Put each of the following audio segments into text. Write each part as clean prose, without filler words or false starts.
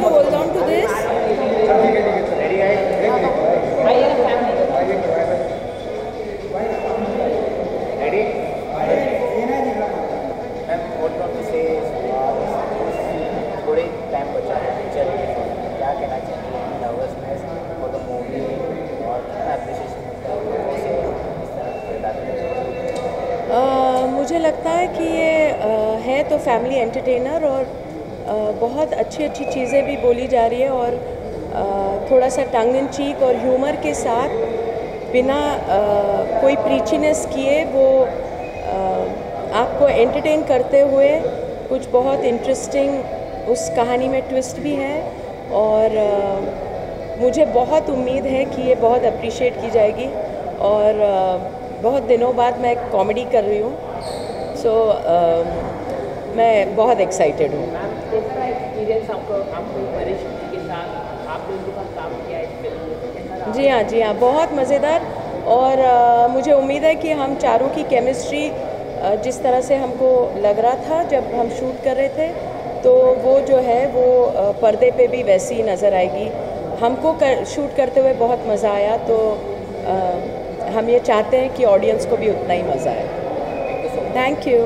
hold on to this. थोड़े time बचा है पिक्चर के, क्या कहना चाहिए? नर्वसनेस फॉर द मूवी और कितना अप्रिशिएशन मिलता है? मुझे लगता है कि ये है तो फैमिली एंटरटेनर और बहुत अच्छी अच्छी चीज़ें भी बोली जा रही है और थोड़ा सा टंग इन चीक और ह्यूमर के साथ बिना कोई प्रीचीनेस किए वो आपको एंटरटेन करते हुए कुछ बहुत इंटरेस्टिंग उस कहानी में ट्विस्ट भी है और मुझे बहुत उम्मीद है कि ये बहुत अप्रिशिएट की जाएगी और बहुत दिनों बाद मैं कॉमेडी कर रही हूँ, सो मैं बहुत एक्साइटेड हूँ। कैसा एक्सपीरियंस आपको परेश के साथ, आपने उनके साथ काम किया इस फिल्म में? जी हाँ, बहुत मज़ेदार और मुझे उम्मीद है कि हम चारों की केमिस्ट्री जिस तरह से हमको लग रहा था जब हम शूट कर रहे थे, तो वो जो है वो पर्दे पे भी वैसी ही नज़र आएगी। हमको शूट करते हुए बहुत मज़ा आया, तो हम ये चाहते हैं कि ऑडियंस को भी उतना ही मज़ा आए। Thank you.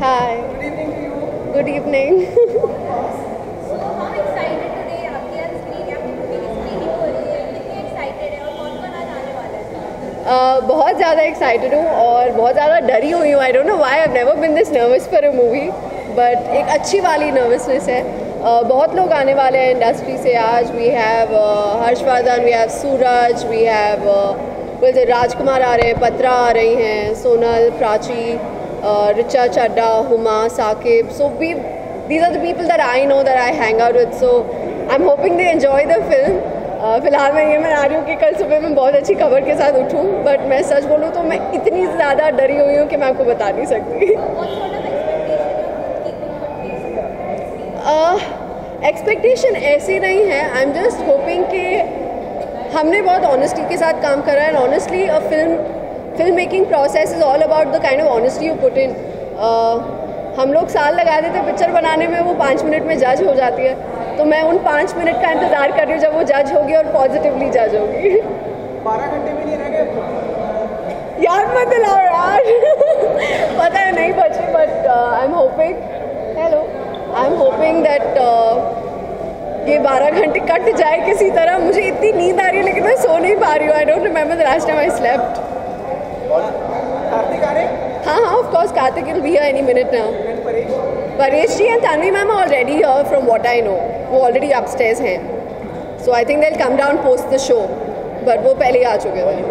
Hi. Good evening to you. Good evening. So how excited today आपकी आज स्क्रीन आपकी मूवी की स्क्रीनिंग हो रही है, कितने एक्साइटेड है और कौन-कौन आज आने वाला है? बहुत ज़्यादा एक्साइटेड हूँ और बहुत ज़्यादा डरी हुई हूँ। I don't know why, I have never been this nervous for a movie, but एक अच्छी वाली नर्वसनेस है। बहुत लोग आने वाले हैं इंडस्ट्री से आज। We have Harshvardhan, we have Suraj, we have Rajkumar आ रहे हैं, पत्रा आ रही हैं, सोनल, प्राची, रिचा चड्डा, Huma, Saqib. So these are the people that I know, that I hang out with. So I'm hoping they enjoy the film. फ़िलहाल मैं ये मना रही हूँ कि कल सुबह मैं बहुत अच्छी खबर के साथ उठूँ, बट मैं सच बोलूँ तो मैं इतनी ज़्यादा डरी हुई हूँ कि मैं आपको बता नहीं सकती। एक्सपेक्टेशन ऐसी नहीं है। आई एम जस्ट होपिंग कि हमने बहुत ऑनेस्टी के साथ काम करा है। Honestly a film making process is all about the kind of honesty you put in. हम लोग साल लगा देते पिक्चर बनाने में, वो 5 मिनट में जज हो जाती है। तो मैं उन 5 मिनट का इंतज़ार कर रही हूँ जब वो जज होगी और पॉजिटिवली जज होगी। 12 घंटे में नहीं रह गए यार मत दिलाओ यार। पता है नहीं बची, but I am hoping that ये 12 घंटे कट जाए किसी तरह। मुझे इतनी नींद आ रही है लेकिन मैं सो नहीं पा रही हूँ। I don't remember the last time I slept. Kartik आ रहे? हाँ, of course Kartik will be here any minute now. Paresh ji and Tanvi ma'am already here from what I know. वो ऑलरेडी अपस्टेयर्स हैं, so I think they will come down post the show, but वो पहले ही आ चुके थे।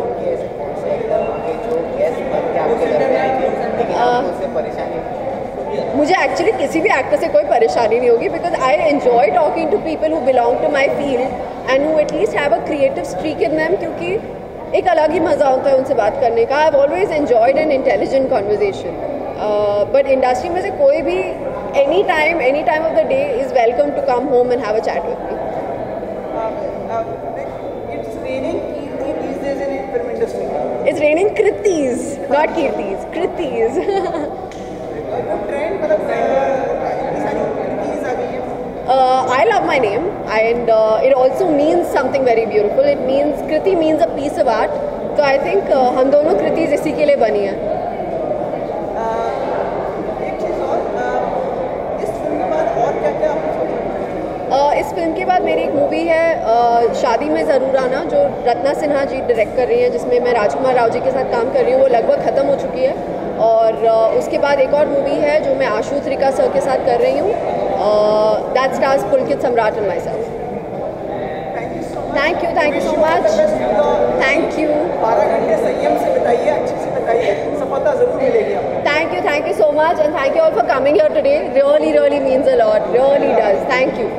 मुझे एक्चुअली किसी भी एक्टर से कोई परेशानी नहीं होगी, because I enjoy talking to people who belong to my field and who at least have a creative streak in them, क्योंकि एक अलग ही मज़ा होता है उनसे बात करने का। I have always enjoyed an intelligent conversation, but industry में से कोई भी any time of the day is welcome to come home and have a chat with me. It's raining these days in film industry में? It's raining Kritis, not Kirtis. Kritis. वो trend मतलब इतनी सारी कृतियाँ आ गई हैं। I love my name, and it also means something very beautiful. It means Kriti means a piece of art. तो I think हम दोनों कृतिज इसी के लिए बनी हैं. एक चीज़ और, इस फिल्म के बाद और क्या क्या आपने सोचा? इस फिल्म के बाद मेरी एक मूवी है शादी में ज़रूर आना, जो रत्ना सिन्हा जी डायरेक्ट कर रही हैं, जिसमें मैं राजकुमार राव जी के साथ काम कर रही हूँ. वो लगभग ख़त्म हो चुकी है. और उसके बाद एक और मूवी है जो मैं आशु त्रिका सर के साथ कर रही हूँ. That stars Pulkit Samrat and my self. Thank you so much. Thank you. 12 घंटे संयम से बिताइए, अच्छे से बिताइए, सफलता ज़रूर मिलेगी आपको. Thank you so much, and thank you all for coming here today. Really means a lot. Really does. Thank you.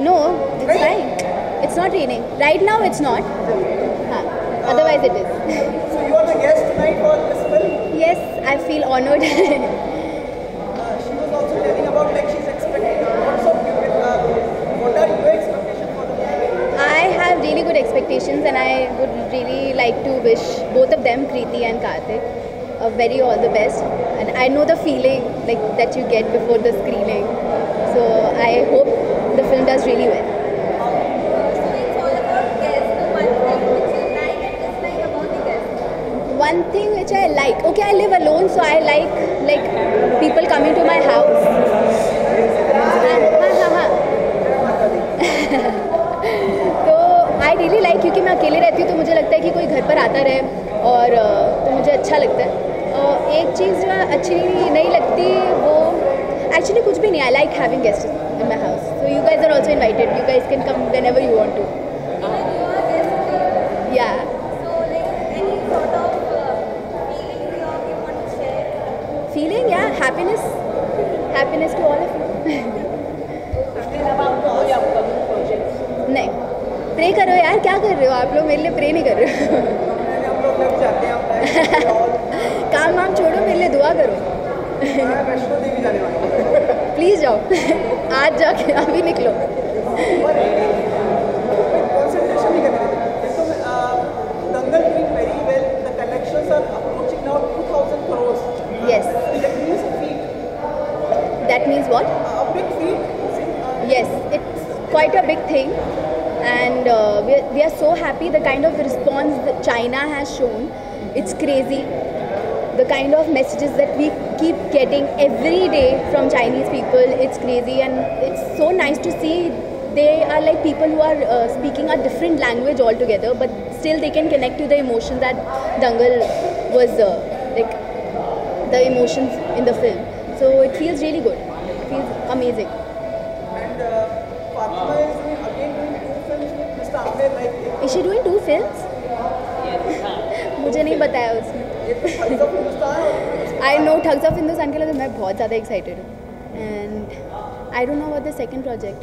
No, it's fine. It's not raining. Right now it's not. Otherwise it is. So you are the guest tonight for this film. Yes, I feel honored. She was also telling about like she's expecting lots of you. What are your expectations for the movie? I have really good expectations, and I would really like to wish both of them, Kriti and Karthik, very all the best. And I know the feeling like that you get before the screening. So I hope the film does really well. So it's all about guests. The one thing which you like and dislike about the guests. One thing which I like, okay, I live alone, so I like people coming to my house. तो I really like, क्योंकि मैं अकेले रहती हूँ तो मुझे लगता है कि कोई घर पर आता रहे, और तो मुझे अच्छा लगता है. एक चीज़ जो अच्छी नहीं लगती वो एक्चुअली कुछ भी नहीं. I like having guest in my house. So you guys are also invited. You guys can come whenever you want to. Even you are guest today. या So like any sort of feeling you want to share? Feeling या happiness to all of you. नहीं, pray करो यार. क्या कर रहे हो आप लोग? मेरे लिए प्रे नहीं कर रहे हो. हम लोग लग जाते हैं काम वाम छोड़ो, मेरे लिए दुआ करो. मैं वैष्णो देवी जाने वाला हूँ. प्लीज़ जाओ. आज जाके अभी निकलो. Concentration नहीं करने देते. तो दंगल doing very well. The collections are approaching now 2,000 crores. Yes. That means a feat. That means what? A big feat. Yes, it's quite a big thing, and we are so happy. The kind of response that China has shown, it's crazy. The kind of messages that we keep getting every day from Chinese people, it's crazy, and it's so nice to see. They are like people who are speaking a different language altogether, but still they can connect to the emotion that Dangal was like the emotions in the film. So it feels really good. It feels amazing. And Fatima is again doing 2 films with Mr. Amber. Like Is she doing 2 films? मुझे नहीं बताया उसने. एक तो Thugs of Hindustan और I know thugs of Hindustan के लिए तो मैं बहुत ज़्यादा एक्साइटेड हूँ. And I don't know about the second project.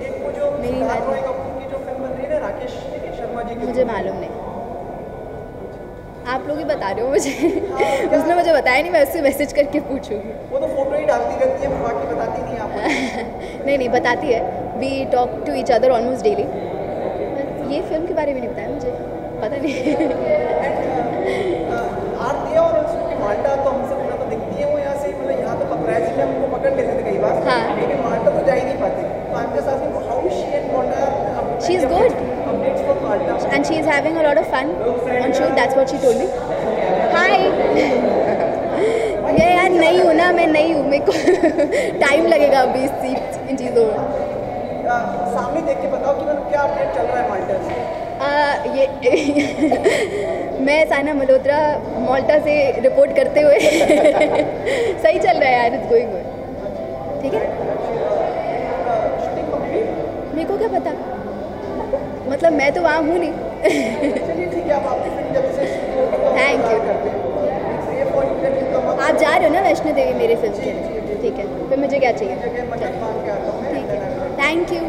एक वो जो मेरी सिद्धार्थ बात- रॉय कपूर की जो फिल्म बन रही है ना, राकेश शर्मा जी की. मुझे मालूम नहीं. आप लोग ही बता रहे हो मुझे. उसने मुझे बताया नहीं, मैं उससे मैसेज करके पूछूंगी. वो तो फोटो ही डालती रहती है, बाकी बताती नहीं आप. नहीं बताती है. We talk to each other almost daily. ये फिल्म के बारे में नहीं बताया मुझे. पता नहीं. good. And she is having a lot of fun on shoot. That's what she told me. Hi. मैं यार नई हूँ ना, मैं नई हूँ, मेरे को टाइम लगेगा अभी इन चीज़ों में। सामने देख के बताओ कि मतलब क्या अपडेट चल रहा है माल्टा से? ये मैं साइना मल्होत्रा माल्टा से रिपोर्ट करते हुए सही चल रहा है यार, इट्स गोइंग गुड। ठीक है, मेरे को क्या पता, मतलब मैं तो वहाँ हूँ नहीं। Thank you. आप जा रहे हो ना वैष्णो देवी मेरे फिल्म के लिए? ठीक है, फिर मुझे क्या चाहिए? ठीक है, thank you.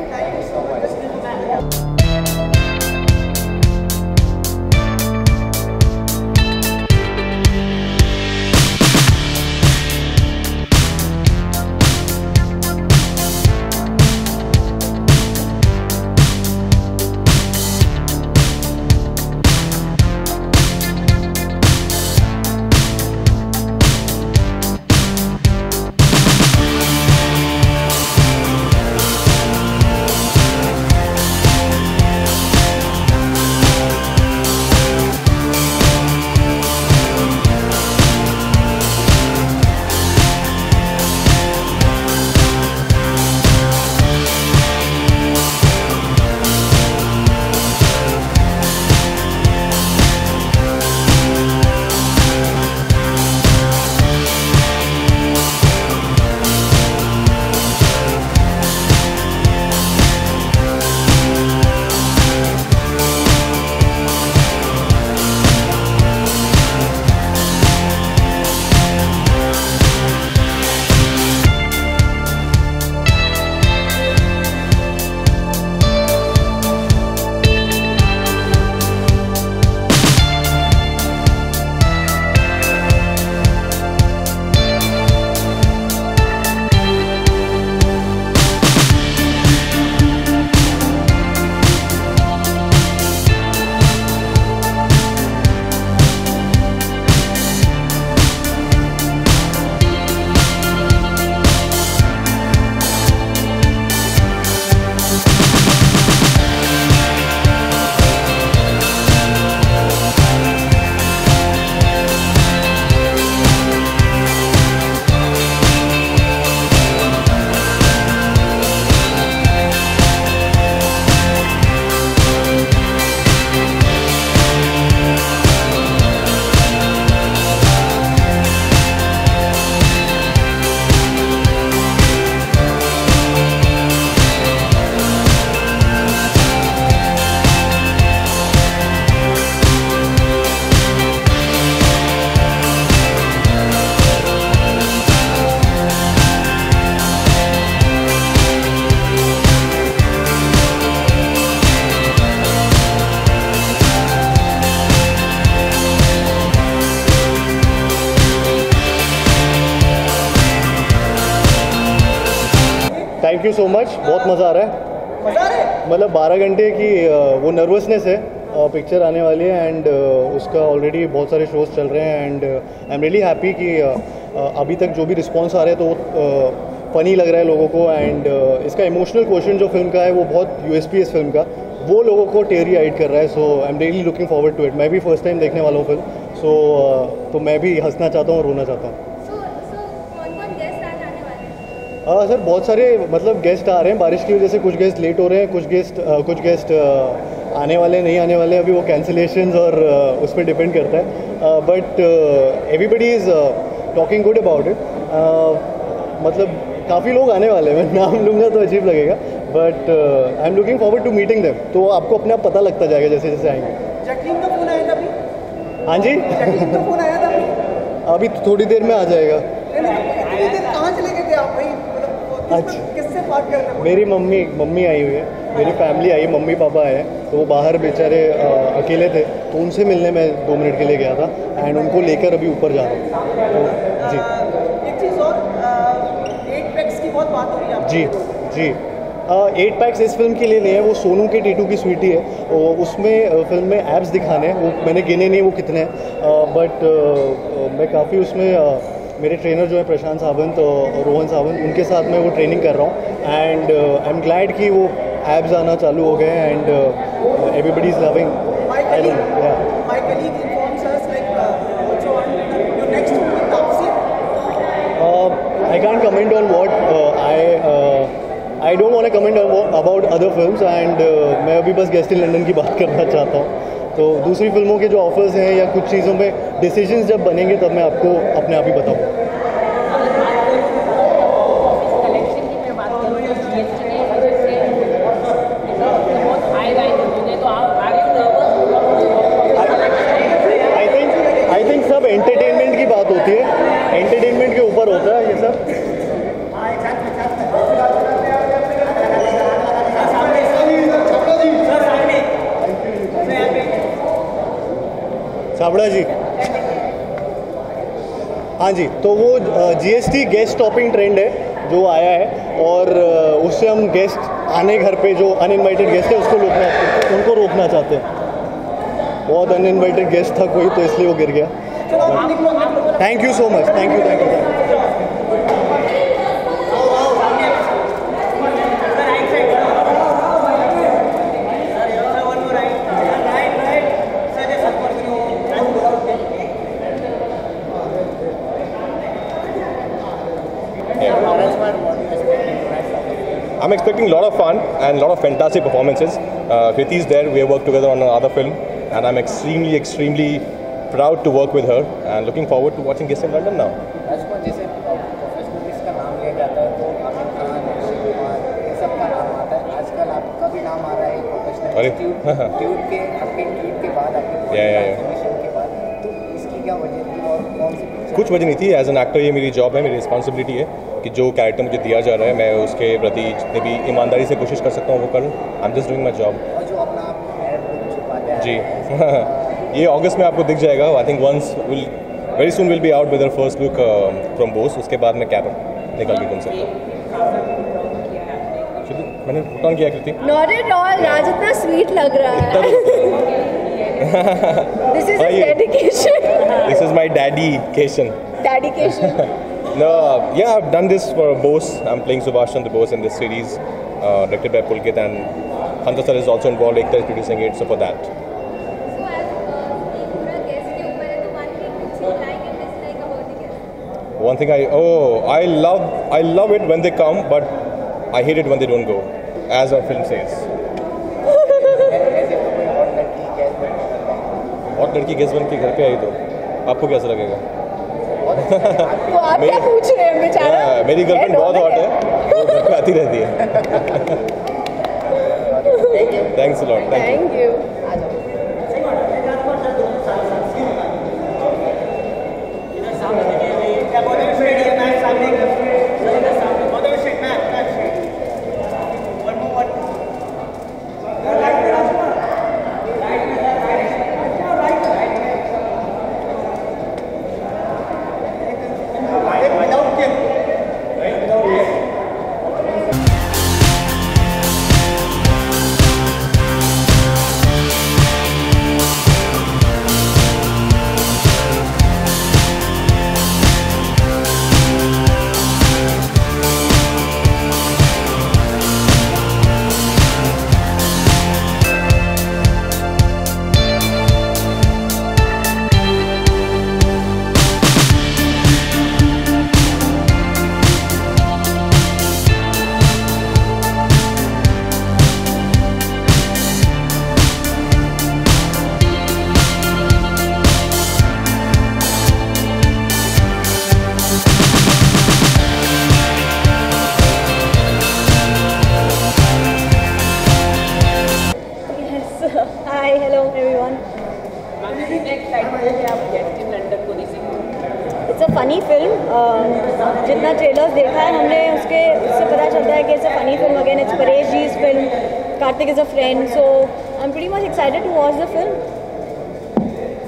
Thank you so much, बहुत मज़ा आ रहा है। मतलब 12 घंटे की वो नर्वसनेस है, पिक्चर आने वाली है एंड उसका ऑलरेडी बहुत सारे शोज चल रहे हैं and I am really happy कि अभी तक जो भी रिस्पॉन्स आ रहे हैं तो फ़नी लग रहा है लोगों को एंड इसका इमोशनल क्वेश्चन जो फिल्म का है वो बहुत यूएसपी इस फिल्म का, वो लोगों को टेरी आइड कर रहा है। So I am really looking forward to it. मैं भी फर्स्ट टाइम देखने वाला हूँ फिल्म, तो मैं भी हंसना चाहता हूँ और रोना चाहता हूँ। सर बहुत सारे मतलब गेस्ट आ रहे हैं, बारिश की वजह से कुछ गेस्ट लेट हो रहे हैं, कुछ गेस्ट आने वाले नहीं आने वाले, अभी वो कैंसिलेशंस और उस पर डिपेंड करता है। But everybody is talking good about it. मतलब काफ़ी लोग आने वाले हैं, मैं नाम लूँगा तो अजीब लगेगा, but I am looking forward to meeting them. तो आपको अपने आप पता लगता जाएगा जैसे जैसे आएंगे। जैकलीन का फोन आया था अभी? हाँ जी, जैकलीन का फोन आया था अभी? अभी थोड़ी देर में आ जाएगा। कहाँ चले गए थे आप भाई? अच्छा, किससे बात कर रहे? मेरी मम्मी आई हुई है, मेरी फैमिली आई है, मम्मी पापा आए हैं, तो वो बाहर बेचारे अकेले थे, तो उनसे मिलने में 2 मिनट के लिए गया था एंड उनको लेकर अभी ऊपर जा रहा हूँ। तो जी एक चीज़ और, 8 पैक्स की बहुत बात हो रही है। जी 8 पैक्स इस फिल्म के लिए नहीं है, वो सोनू के टीटू की स्वीटी है, उसमें फिल्म में एब्स दिखाने हैं, वो मैंने गिने नहीं वो कितने हैं, बट मैं काफ़ी उसमें मेरे ट्रेनर जो है प्रशांत सावंत और रोहन सावंत, उनके साथ मैं वो ट्रेनिंग कर रहा हूँ एंड आई एम ग्लैड कि वो एब्स आना चालू हो गए and everybody is loving. My colleague informs us like also on your next film with Taapsee. I can't comment on what I don't want to comment about other films and मैं अभी बस guest in London की बात करना चाहता हूँ. तो दूसरी फिल्मों के जो ऑफर्स हैं या कुछ चीज़ों पे डिसीजंस जब बनेंगे तब मैं आपको अपने आप ही बताऊँगा. कलेक्शन की मैं बात करूँ तो जीएसटी ने वजह से बहुत हाई राइज होंगे तो आप आई थिंक सब एंटरटेनमेंट की बात होती है, एंटरटेनमेंट के ऊपर होता है ये सब. छाबड़ा जी. हाँ जी, तो वो जीएसटी गेस्ट टॉपिंग ट्रेंड है जो आया है और उससे हम गेस्ट आने घर पे जो अनइनवाइटेड गेस्ट है उनको रोकना चाहते हैं. बहुत अनइनवाइटेड गेस्ट था कोई तो इसलिए वो गिर गया. Thank you so much. Thank you. I'm expecting a lot of fun and a lot of fantastic performances. Kriti is there. We have worked together on another film, and I'm extremely proud to work with her and looking forward to watching Guest in London now. राजकुमार, जैसे professional इसका नाम लिया जाता है तो आमिर खान, अक्षय कुमार, ये सब का नाम आता है. आजकल आपका भी नाम आ रहा है प्रोफेशनल ट्यूट के बाद आपके ट्रांसफॉर्मेशन के बाद, तो इसकी क्या वजह थी और कौन सी? कुछ वजह नहीं थी. एज एन एक्टर ये मेरी जॉब है, मेरी रिस्पॉन्सिबिलिटी है कि जो कैरेक्टर मुझे दिया जा रहा है मैं उसके प्रति जितनी भी ईमानदारी से कोशिश कर सकता हूँ वो करूँ. I am just doing my job. और जो अपना आप छुपाते हैं जी ये अगस्त में आपको दिख जाएगा. I think very soon will be out with their first look from Bose. उसके बाद मैं कैब निकल भी घूम सकता हूँ. मैंने कौन किया कृति? Not at all. राज इतना स्वीट लग रहा है. This is his dedication. This is my dedication. Dedication. No, yeah, I've done this for Bose. I'm playing Subhash Chandra Bose in this series, directed by Pulkit, and Kanta sir is also involved. Ekta is producing it, so for that. So as पूरा guest के ऊपर है तो one thing which you like and dislike about the guest. One thing I love it when they come, but I hate it when they don't go, as our film says. और लड़की guest बन के घर पे आई तो आपको कैसा लगेगा? वो आप क्या पूछ रहे हैं बेचारा? मेरी गर्लफ्रेंड बहुत हॉट है, वो घर पे आती रहती है. Thanks a lot. Thank you. Funny film. जितना ट्रेलर्स देखा है हमने उससे पता चलता है कि it's a funny film. Again it's Paresh ji's film. Karthik is a friend, so I'm pretty much excited to watch the film.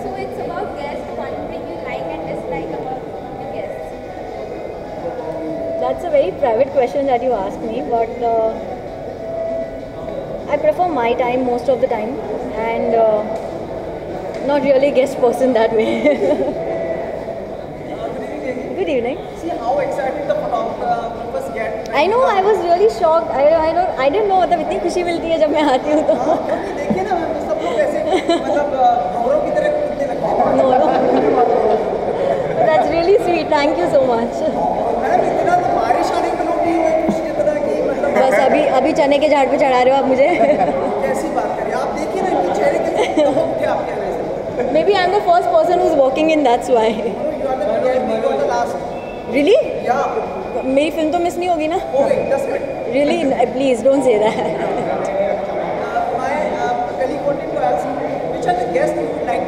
So it's about guests. One thing you like and dislike about the guests. That's a very private question that you asked me, but I prefer my time most of the time, and not really guest person that way. Good evening. See how excited the photographers get I know, I was really shocked. I didn't know, मतलब इतनी खुशी मिलती है जब मैं आती हूँ तो. देखिए ना मैम, सब लोग ऐसे मतलब गौरव की तरह कूदने लगते हैं. No. That's really sweet. Thank you so much. Ma'am इतना तो बारिश आने के लोग नहीं हुए खुश इतना कि मतलब. बस अभी चने के झाड़ पे चढ़ा रहे हो आप मुझे. कैसी बात करिए आप, देखिए ना इनके चेहरे के लोग क्या आपके आने से. Maybe I'm the first person who's walking in, that's why. You are the last. Really? Yeah. मेरी फिल्म तो मिस नहीं होगी ना? हो गई 10 minute. Really? Please don't say that. My colleague wanted to ask you, which are the guests you would like?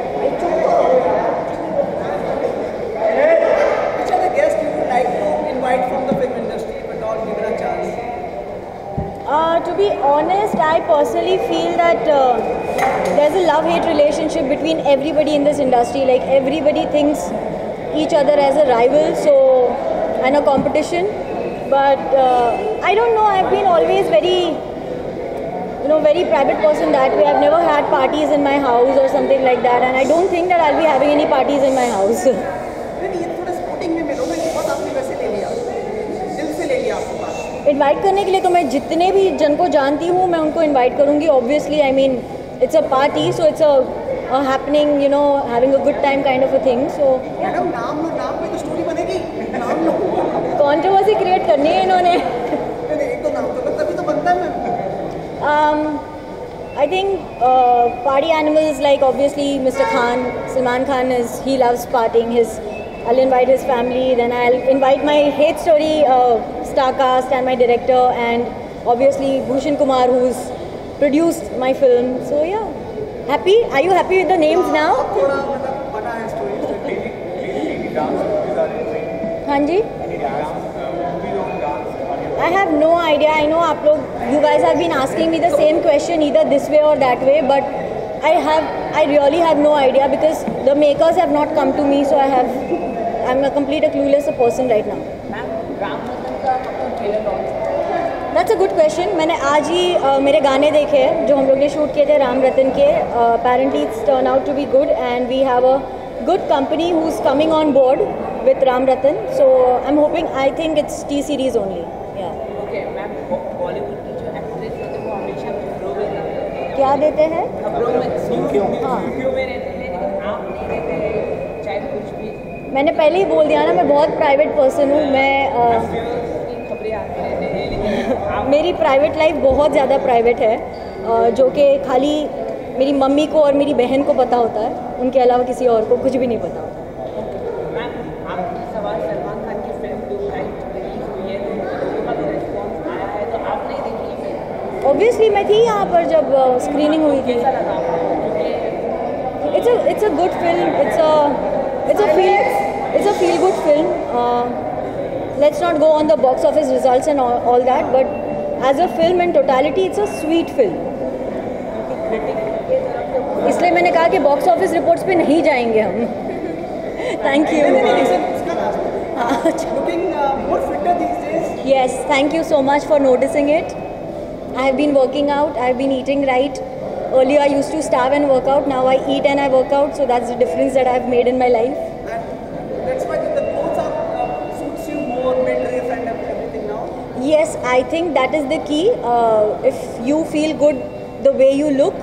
Which are the guests you would like to invite from the film industry, if at all given a chance? To be honest, I personally feel that there's a love-hate relationship between everybody in this industry. Like everybody thinks each other as a rival, and a competition. But I don't know. I've been always very private person that way. I've never had parties in my house or something like that, and I don't think that I'll be having any parties in my house. नहीं ये थोड़ा sporting में मिलो ना, ये बहुत आपने वैसे ले लिया, दिल से ले लिया आपको बात. इनवाइट करने के लिए तो मैं जितने भी जन को जानती हूँ मैं उनको इनवाइट करूँगी. Obviously I mean it's a party, so it's a happening, having a good time kind of a thing. So madam नाम पे तो स्टोरी बनेगी. नाम लो. कंट्रोवर्सी क्रिएट करनी है इन्होंने. एक तो नाम तो तभी तो बनता है ma'am. I think party animals like obviously Mr. Khan, Salman Khan he loves partying. I'll invite his family. Then I'll invite my hate story star cast and my director, and obviously Bhushan Kumar, who's produced my film. So yeah, happy. Are you happy with the names now? थोड़ा मतलब बना है story. हाँ जी. I have no idea. I know you guys have been asking me the same question either this way or that way, but I really have no idea because the makers have not come to me, so I'm a complete clueless person right now. That's a good question. मैंने आज ही मेरे गाने देखे हैं जो हम लोग ने शूट किए थे राम रतन के. Apparently it's turned out to be good, and we have a good company who's coming on board with Ram Ratan. So I'm hoping. I think it's T-series only. Yeah. Okay, ma'am Bollywood की जो actress होते हैं वो हमेशा खबरों में रहते हैं. क्या देते हैं? खबरों में सुर्खियों में रहते हैं, लेकिन आप नहीं रहते चाहे कुछ भी. मैंने पहले ही बोल दिया ना, मैं बहुत प्राइवेट पर्सन हूँ. मैं खबरें आती रहती हैं, लेकिन मेरी प्राइवेट लाइफ बहुत ज़्यादा प्राइवेट है, जो कि खाली मेरी मम्मी को और मेरी बहन को पता होता है. उनके अलावा किसी और को कुछ भी नहीं पता होता. मैम आपका सवाल सलमान खान की फिल्म टू राइट रिलीज हुई है, लोगों का भी रिस्पॉन्स आया है, तो आप नहीं देखी फिल्म? ऑब्वियसली मैं थी यहाँ पर जब स्क्रीनिंग हुई थी. कैसा लगा आपको? It's a good film. It's a feel good film. Let's not go on the box office results and all that, but as a film in totality, it's a sweet film. इसलिए मैंने कहा कि box office reports पे नहीं जाएंगे हम. Thank you. Looking more fitter these days. Yes, thank you so much for noticing it. I have been working out. I have been eating right. Earlier I used to starve and work out. Now I eat and I work out. So that's the difference that I've made in my life. And that's why the clothes suits you more, midriff and everything now. Yes, I think that is the key. If you feel good the way you look,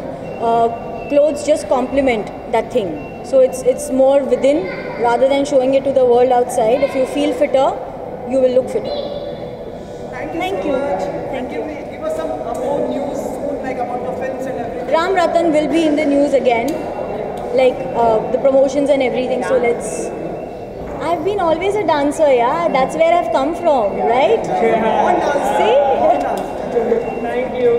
clothes just complement that thing. So it's more within rather than showing it to the world outside. If you feel fitter, you will look fitter. Thank you so much. Thank you. Give us some more news soon, like about the films and everything. Ram Ratan will be in the news again, like the promotions and everything. So I've been always a dancer, yeah. That's where I've come from, right? See? Thank you.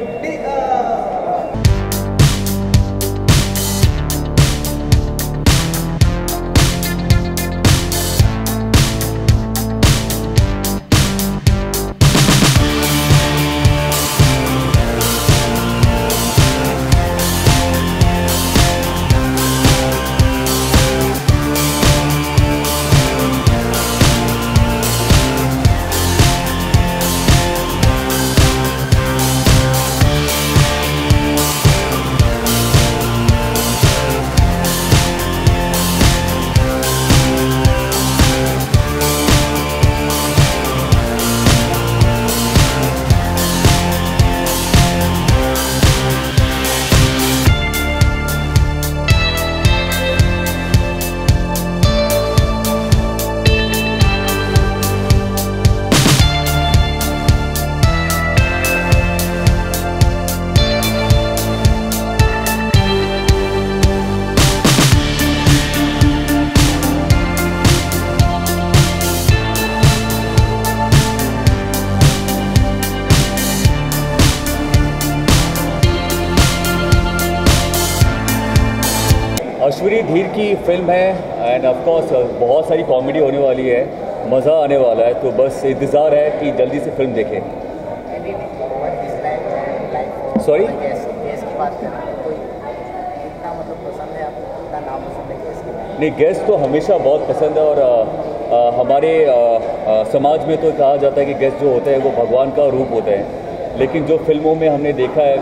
Ashwini धीर की film है end of course बहुत सारी comedy होने वाली है, मज़ा आने वाला है, तो बस इंतज़ार है कि जल्दी से फिल्म देखें। सॉरी, की बात करें तो कोई कितना मतलब पसंद है आपको, कितना नापसंद है गैस की? नहीं, गेस्ट तो हमेशा बहुत पसंद है और हमारे समाज में तो कहा जाता है कि गेस्ट जो होते हैं वो भगवान का रूप होते हैं, लेकिन जो फिल्मों में हमने देखा है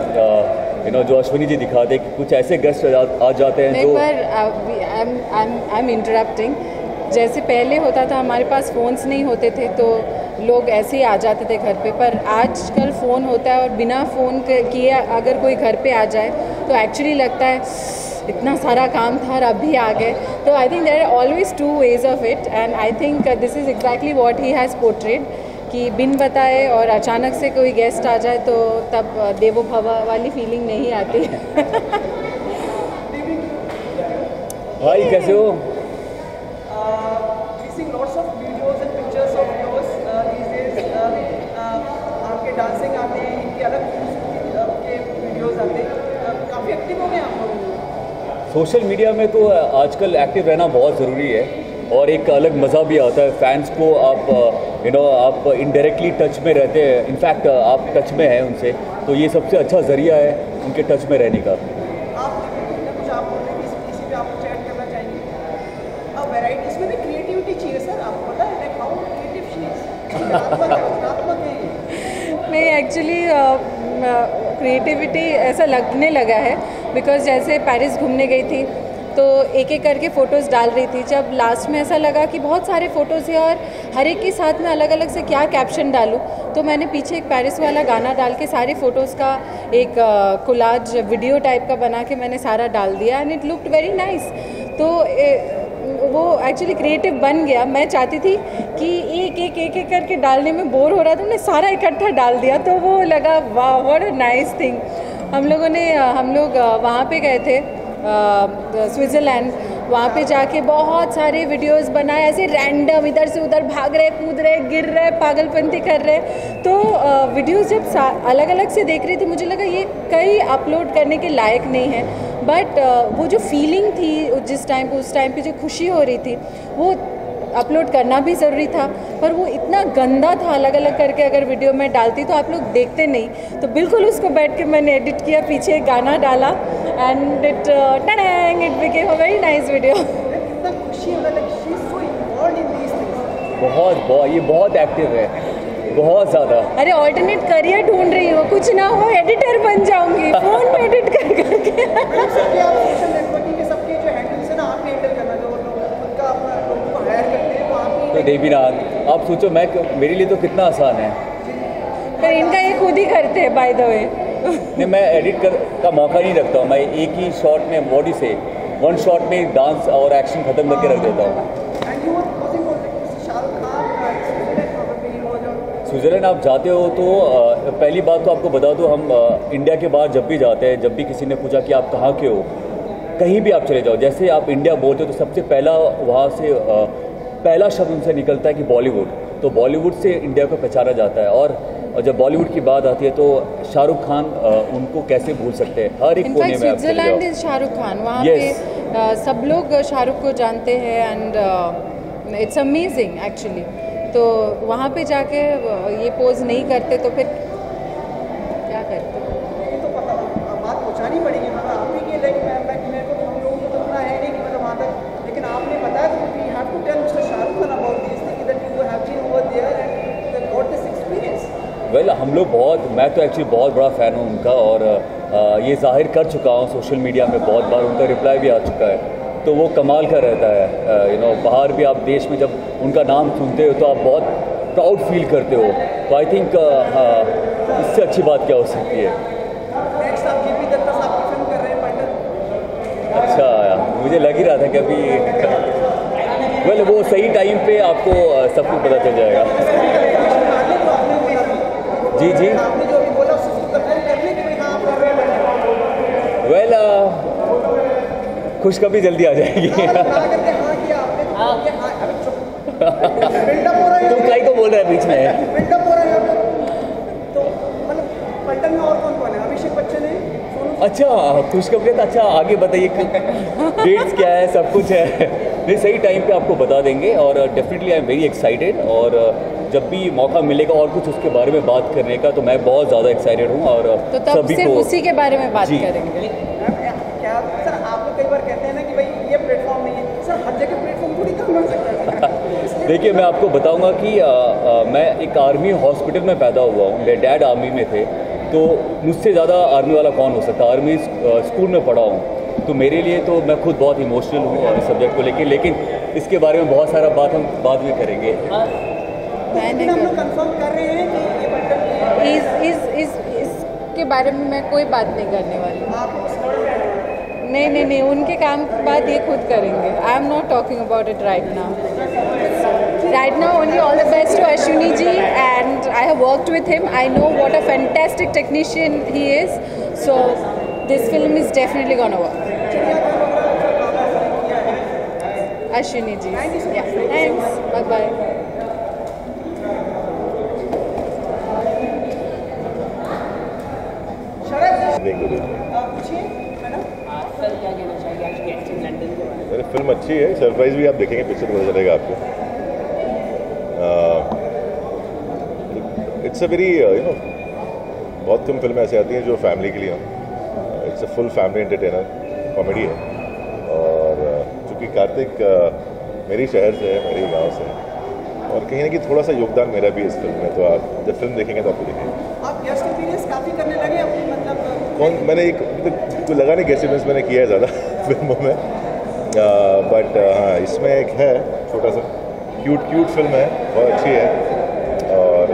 जो अश्विनी जी दिखाते हैं कि कुछ ऐसे गेस्ट आ जाते हैं जो आई एम इंटरप्टिंग। जैसे पहले होता था, हमारे पास फ़ोन्स नहीं होते थे तो लोग ऐसे ही आ जाते थे घर पे, पर आजकल फ़ोन होता है और बिना फ़ोन किए अगर कोई घर पे आ जाए तो एक्चुअली लगता है इतना सारा काम था और अभी आ गए। तो I think there are always two ways of it and I think this is exactly what he has portrayed कि बिन बताए और अचानक से कोई गेस्ट आ जाए तो तब देवो भव वाली फीलिंग नहीं आती। भाई कैसे हो? आपके डांसिंग आते हैं, इनके अलग के वीडियोस आते हैं, काफ़ी एक्टिव हो गए आप लोग। सोशल मीडिया में तो आजकल एक्टिव रहना बहुत ज़रूरी है और एक अलग मज़ा भी आता है। फैंस को आप आप इनडायरेक्टली टच में रहते हैं, इनफैक्ट आप टच में हैं उनसे, तो ये सबसे अच्छा ज़रिया है उनके टच में रहने का। कुछ आप इसी पे आप चैट करना चाहेंगे? अब वैरायटी इसमें भी क्रिएटिविटी चाहिए सर, आपको पता है like how creative she is. नहीं, एक्चुअली क्रिएटिविटी ऐसा लगने लगा है बिकॉज जैसे पेरिस घूमने गई थी तो एक एक करके फ़ोटोज़ डाल रही थी। जब लास्ट में ऐसा लगा कि बहुत सारे फ़ोटोज़ हैं और हर एक के साथ में अलग अलग से क्या कैप्शन डालूं, तो मैंने पीछे एक पेरिस वाला गाना डाल के सारे फ़ोटोज़ का एक कोलाज वीडियो टाइप का बना के मैंने सारा डाल दिया and it looked very nice. तो वो एक्चुअली क्रिएटिव बन गया। मैं चाहती थी कि एक करके डालने में बोर हो रहा था, मैंने सारा इकट्ठा डाल दिया तो वो लगा वाह व्हाट अ नाइस थिंग। हम लोग वहाँ पे गए थे स्विट्ज़रलैंड, वहाँ पे जाके बहुत सारे वीडियोस बनाए, ऐसे रैंडम इधर से उधर भाग रहे, कूद रहे, गिर रहे, पागलपंती कर रहे। तो वीडियोस जब अलग अलग से देख रही थी मुझे लगा ये कई अपलोड करने के लायक नहीं है, बट वो जो फीलिंग थी उस टाइम पे जो खुशी हो रही थी वो अपलोड करना भी ज़रूरी था। पर वो इतना गंदा था, अलग अलग करके अगर वीडियो में डालती तो आप लोग देखते नहीं, तो बिल्कुल उसको बैठ के मैंने एडिट किया, पीछे एक गाना डाला and it became a very nice video. बहुत ये बहुत एक्टिव है, बहुत ज़्यादा। अरे ऑल्टरनेट करियर ढूंढ रही हो, कुछ ना हो एडिटर बन जाऊंगी फ़ोन में एडिट कर करके। तो देवीना आप सोचो, मेरे लिए तो कितना आसान है, पर इनका ये खुद ही करते हैं बाय द वे। नहीं, मैं एडिट का मौका नहीं रखता हूँ, मैं एक ही शॉट में बॉडी से वन शॉट में डांस और एक्शन खत्म करके रख देता हूँ। स्विट्ज़रलैंड आप जाते हो तो पहली बात तो आपको बता दो, हम इंडिया के बाहर जब भी जाते हैं, जब भी किसी ने पूछा कि आप कहाँ के हो, कहीं भी आप चले जाओ, जैसे आप इंडिया बोलते हो तो सबसे पहला वहाँ से पहला शब्द उनसे निकलता है कि बॉलीवुड। तो बॉलीवुड से इंडिया को पहचाना जाता है और जब बॉलीवुड की बात आती है तो शाहरुख खान उनको कैसे भूल सकते हैं, हर एक कोने में आप चले जाओ। स्विट्ज़रलैंड इज शाहरुख खान, वहाँ पे सब लोग शाहरुख को जानते हैं एंड इट्स अमेजिंग एक्चुअली। तो वहाँ पे जाके ये पोज नहीं करते तो फिर क्या करते? ये तो पता बात पहुँचानी पड़ेगी, मतलब आप ही के लाइक मेरे को हम लोगों को तो इतना है नहीं कि मतलब वहाँ तक, लेकिन आपने बताया तो we have to tell mister Shahrukh Khan about this thing that you have been over there and got this experience. Well, हम लोग मैं तो एक्चुअली बहुत बड़ा फ़ैन हूँ उनका और ये जाहिर कर चुका हूँ सोशल मीडिया में, बहुत बार उनका रिप्लाई भी आ चुका है। तो वो कमाल का रहता है, बाहर भी आप देश में जब उनका नाम सुनते हो तो आप बहुत प्राउड फील करते हो। तो आई थिंक इससे अच्छी बात क्या हो सकती है। नेक्स्ट आप जेपी दत्ता साहब की फिल्म कर रहे हैं पार्टनर। अच्छा, मुझे लग ही रहा था कि अभी वेल वो सही टाइम पे आपको सब कुछ पता चल जाएगा। जी जी, वेल खुशखबरी जल्दी आ जाएगी। तुम कहीं को बोल रहे हैं बीच में? अच्छा, खुशखबरी, अच्छा आगे बताइए डेट्स क्या है, सब कुछ है? नहीं, सही टाइम पे आपको बता देंगे और definitely I am very excited. और जब भी मौका मिलेगा और कुछ उसके बारे में बात करने का तो मैं बहुत ज़्यादा एक्साइटेड हूँ। और तो तब सभी सिर्फ को उसी के बारे में बात करेंगे। क्या सर आप लोग कई बार कहते हैं ना कि भाई ये प्लेटफॉर्म नहीं है सर, हर जगह प्लेटफॉर्म थोड़ी कम बन सकता है। देखिए, मैं आपको बताऊंगा कि मैं एक आर्मी हॉस्पिटल में पैदा हुआ हूँ। मेरे डैड आर्मी में थे, तो मुझसे ज़्यादा आर्मी वाला कौन हो सकता। आर्मी स्कूल में पढ़ा हूँ, तो मेरे लिए तो मैं खुद बहुत इमोशनल हूँ इस सब्जेक्ट को लेकिन इसके बारे में बहुत सारा बात हम बाद में करेंगे। मैंने हम लोग कंफर्म कर रहे हैं कि ये बटन इसके बारे में मैं कोई बात नहीं करने वाली हूँ। नहीं, उनके काम के बाद ये खुद करेंगे। I am not talking about it right now only all the best to Ashwini ji, and I have worked with him. I know what a fantastic technician he is, so this film is definitely gonna work. Ashwini ji, thanks, bye bye. मेरी film अच्छी है, surprise भी आप देखेंगे, picture पता चलेगा आपको। It's a very बहुत कम फिल्में ऐसी आती हैं जो फैमिली के लिए हों। It's a full family entertainer comedy है। और चूँकि कार्तिक मेरी शहर से है, मेरे गांव से है, और कहीं ना कहीं थोड़ा सा योगदान मेरा भी इस फिल्म में, तो आप जब फिल्म देखेंगे तो आपको दिखेंगे। आप गेस्ट अपीयरेंस काफ़ी करने लगे अपनी, मतलब मैंने कोई लगा नहीं गेस्ट अपीयरेंस मैंने किया है ज़्यादा फिल्मों में, बट हाँ इसमें एक है छोटा सा क्यूट फिल्म है, बहुत अच्छी है और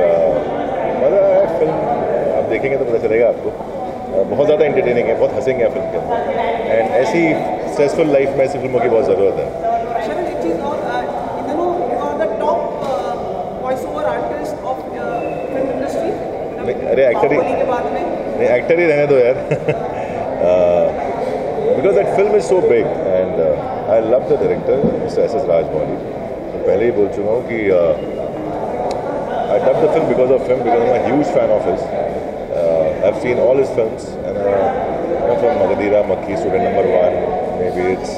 मज़ा है। फिल्म आप देखेंगे तो पता चलेगा आपको। बहुत ज़्यादा एंटरटेनिंग है, बहुत हंसेंगे आप फिल्म के अंदर, एंड ऐसी स्ट्रेसफुल लाइफ में ऐसी फिल्मों की बहुत ज़रूरत है। एक चीज़ और, इन दिनों you are the top voice over artist of film industry. अरे एक्टर ही रहने दो यार। Because that film is so big and I love the director mister S Rajamouli. मैं पहले ही बोल चुका हूँ कि I love the film because of him, because I am a huge fan of his. I've seen all his films, and from Magadira, Makki, Student Number 1, maybe it's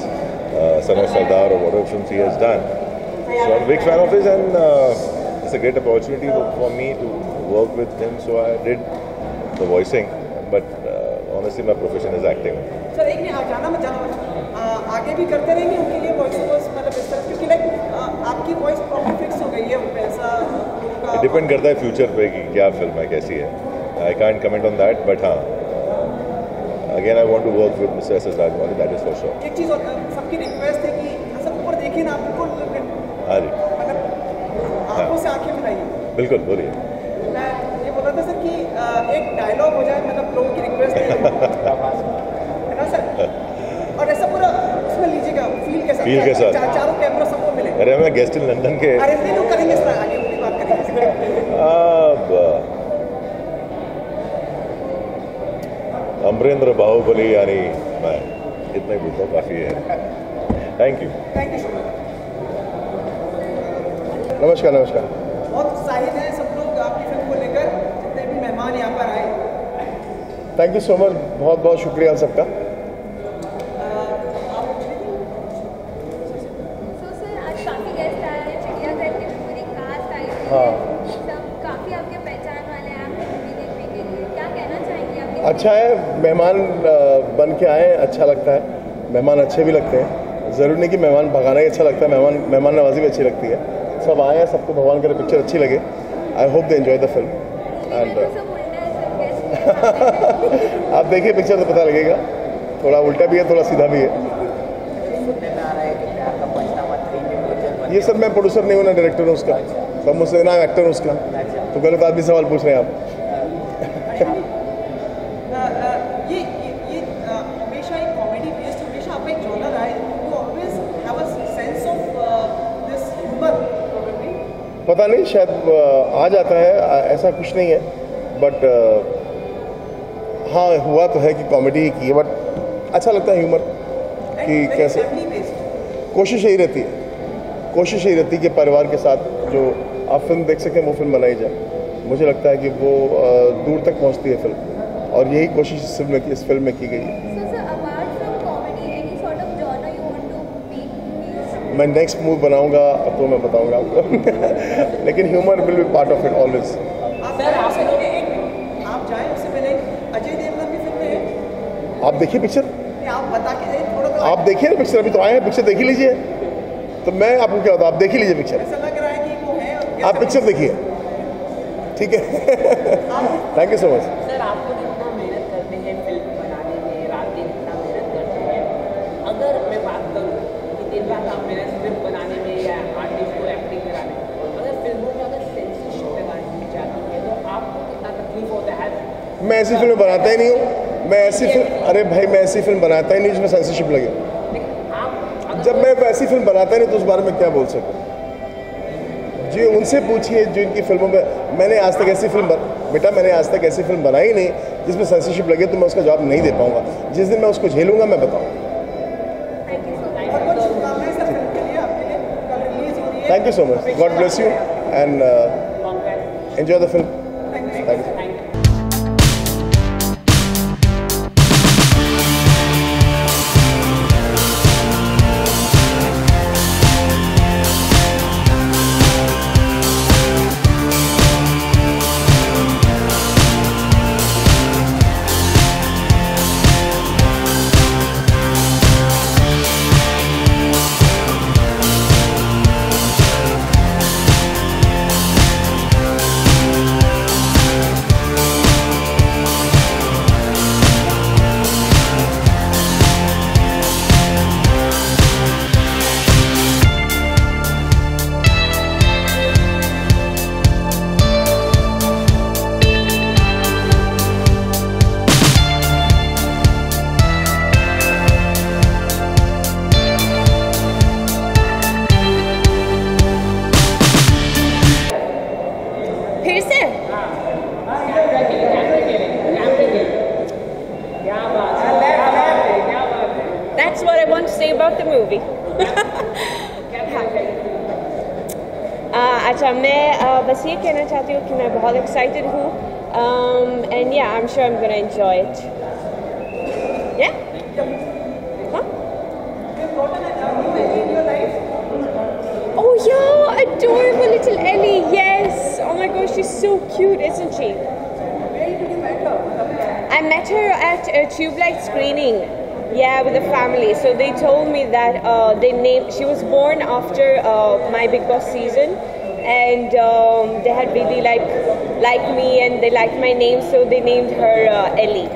Son of Sardar or whatever films he has done. So I'm a big fan of his, and it's a great opportunity for me to work with him. So I did the voicing, but honestly, my profession is acting. Sir एक नहीं जाना आगे भी करते रहेंगे उनके लिए voice overs, मतलब इस तरह, क्योंकि लाइक आपकी वॉइस प्रॉपर फिक्स हो गई है, पैसा डिपेंड करता है फ्यूचर पे कि क्या फिल्म है, कैसी है। I can't comment on that, but हाँ, again I want to work with Mr. S. Rajmौली, that is for sure. एक चीज़ और, सबकी रिक्वेस्ट है कि सब ऊपर देखिए ना, बिल्कुल हाँ जी, अगर आंखों से आंखें मिलाइए। बिल्कुल, बोलिए। मैं ये बोल रहा था सर कि एक डायलॉग हो जाए, मतलब लोगों की रिक्वेस्ट है ना सर, और ऐसा पूरा उसमें लीजिएगा फील के साथ चारों कैमरा सबको मिले। अरे मैं गेस्ट इन लंदन के, अरे नहीं तो करेंगे सर, आगे पूरी बात करेंगे। अमरेंद्र बाहुबली, यानी मैं इतना ही बोलता हूँ, काफ़ी है। Thank you so much. नमस्कार। बहुत उत्साहित हैं सब लोग आपकी फिल्म को लेकर, जितने भी मेहमान यहाँ पर आए। थैंक यू सो मच, बहुत शुक्रिया सबका। सर आज काफ़ी गेस्ट आए हैं, चिड़ियाघर की पूरी कास्ट आई है। हाँ, सब काफ़ी आपके पहचान वाले हैं, आपकी मूवी देखने के लिए क्या कहना चाहेंगे आपके? अच्छा है, मेहमान बन के आए, अच्छा लगता है। मेहमान अच्छे भी लगते हैं, ज़रूरी नहीं कि मेहमान भगाना ही अच्छा लगता है, मेहमान नवाजी भी अच्छी लगती है। सब आए हैं, सबको भगवान करे पिक्चर अच्छी लगे। I hope they enjoy the film and आप देखिए पिक्चर तो पता लगेगा, थोड़ा उल्टा भी है, थोड़ा सीधा भी है। ये सब मैं प्रोड्यूसर नहीं हूँ ना, डायरेक्टर हूँ उसका, सब मुझसे ना एक्टर हूँ उसका, तो गलत आदमी सवाल पूछ रहे हैं आप। ये हमेशा एक कॉमेडी बेस्ड, हमेशा आपका एक जॉनर है, you always have a sense of this humour probably. पता नहीं, शायद आ जाता है, ऐसा कुछ नहीं है, बट हाँ हुआ तो है कि कॉमेडी ही की है, बट अच्छा लगता है ह्यूमर कि कैसे। कोशिश यही रहती है कि परिवार के साथ जो आप फिल्म देख सकें वो फिल्म बनाई जाए। मुझे लगता है कि वो दूर तक पहुंचती है फिल्म, और यही कोशिश इस फिल्म में की गई है। So, sir, apart from comedy, any sort of genre you want to be? मैं नेक्स्ट मूव बनाऊंगा तो मैं बताऊंगा आपको लेकिन humour will be part of it always. आप जाएं उससे पहले अजय देवगन की फिल्म है, आप देखिए पिक्चर, आप बता के थोड़ा तो आप देखिए ना पिक्चर, अभी तो आए हैं, पिक्चर देख ही लीजिए। तो मैं आपको क्या बताऊँ, आप देख ही लीजिए पिक्चर, ऐसा लग रहा है कि वो है। आप पिक्चर देखिए, ठीक है। Thank you so much. Sir, आपको जितना मेहनत करते हैं फिल्म बनाने में, रात दिन इतना मेहनत करते हैं, अगर मैं बात करूँ कि दिन रात आप मेहनत फिल्म बनाने में या आर्टिस्ट को एक्टिंग कराने में, अगर फिल्मों में अगर सेंसरशिप लगानी जाती है तो आपको कितना तकलीफ होता है? मैं ऐसी फिल्म बनाता ही नहीं हूँ, मैं ऐसी फिल्म, अरे भाई मैं ऐसी फिल्म बनाता ही नहीं जिसमें सेंसरशिप लगे। जब मैं ऐसी फिल्म बनाता ही नहीं तो उस बारे में क्या बोल सकूँ? जी उनसे पूछिए जो इनकी फिल्मों में, मैंने आज तक ऐसी फिल्म बेटा मैंने आज तक ऐसी फिल्म बनाई नहीं जिसमें सेंसरशिप लगे, तो मैं उसका जवाब नहीं दे पाऊंगा। जिस दिन मैं उसको झेलूंगा मैं बताऊंगा। Thank you so much, God bless you and enjoy the film. Thank you. फिर से That's what I want to say about the movie. अच्छा मैं बस ये कहना चाहती हूँ कि मैं बहुत excited हूँ and yeah I'm sure I'm gonna enjoy it. Yeah? Huh? Oh yeah, adorable little Ellie. Yes. Oh my gosh, she's so cute, isn't she? I met her at a Tube Light screening. Yeah, with the family. So they told me that she was born after my Big Boss season, and they had really liked me and they liked my name, so they named her Ellie.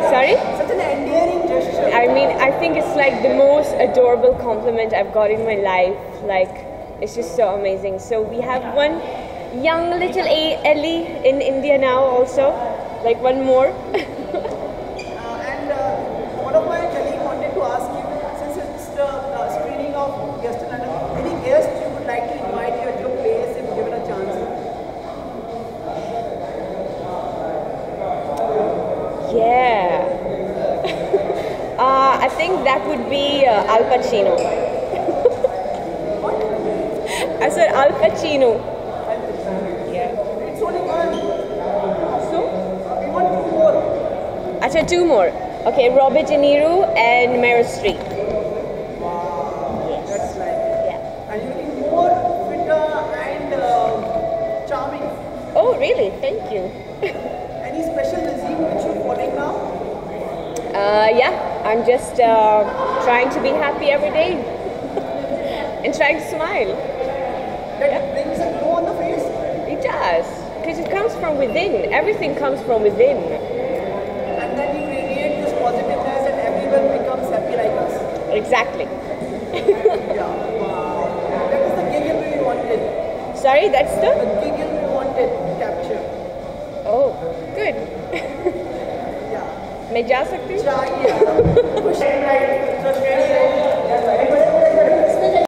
Sorry? Such an endearing gesture. I mean, I think it's like the most adorable compliment I've got in my life. Like, it's just so amazing. So we have one young little Ellie in India now also, like one more. One of my colleagues wanted to ask you, since it's the screening of Guest in London, any guest you would like to invite you at your place if given a chance? Yeah. I think that would be Al Pacino. I said Al Pacino. Yeah. It's only one. So? We want two more. Actually, two more. Okay, Robert De Niro and Meryl Streep. Yes. That's like. Yeah. And you looking more fitter and charming. Oh, really? Thank you. Any special regime which you're following now? Yeah, I'm just trying to be happy every day and trying to smile. That brings a glow on the face? It does, because it comes from within. Everything comes from within. And then you radiate this positiveness and everyone becomes happy like us. Exactly. Yeah. Wow. That is the giggle we wanted. Sorry, that's The giggle we wanted to capture. Oh, good. Yeah. मैं जा सकती हूँ? Push it right. Just ready.